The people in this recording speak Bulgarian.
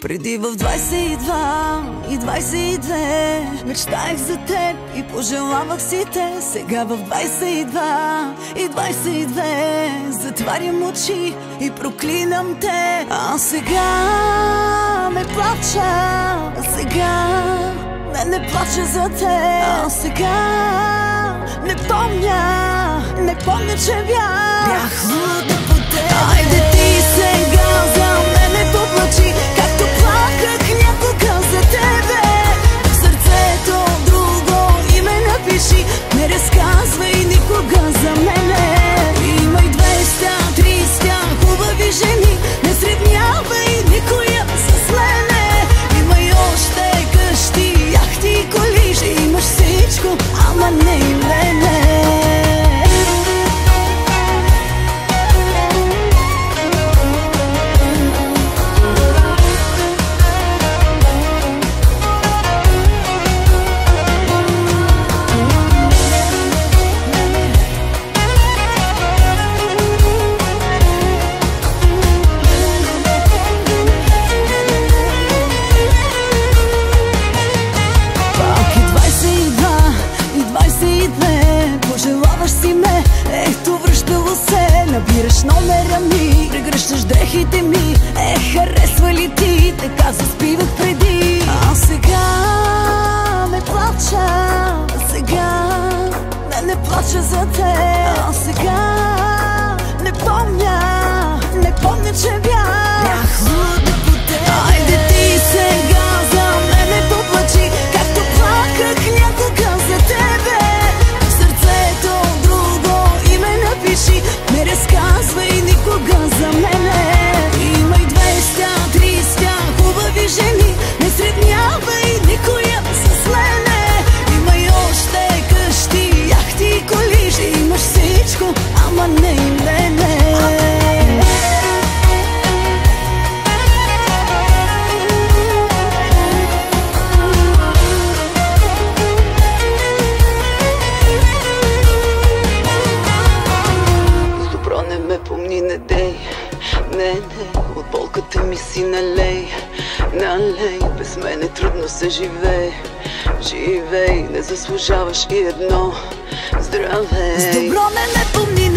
Преди в 22 и 22 мечтаех за теб и пожелавах си те. Сега в 22 и 22 затварям очи и проклинам те. А сега не плача, сега не плача за те. А сега не помня, че бях луда по теб. Айде ти сега за мене поплачи, както плаках някога за тебе. В сърцето друго име напиши, не разказвай никога за мене. Имай 200, 300 хубави жени, не сравнявай никоя с мене. Имай още къщи, яхти и коли, ще имаш всичко, ама не и мене. Пожелаваш си ме, ето връщало се. Набираш номера ми, прегръщаш дрехите ми. Харесва ли ти, така заспивах преди. А сега не плача, сега не плача за те. А сега не помня, че бях луда по теб. Айде ти сега за мене поплачи, както плаках някога за тебе. Не разказвай никога за мене. Имай 200, 300 хубави жени, не сравнявай никоя с мене. Имай още къщи, яхти и коли, ще имаш всичко, ама не и мене. Не дей, не, от болката ми си налей, без мене трудно се живей, не заслужаваш и едно здравей. С добро ме помни,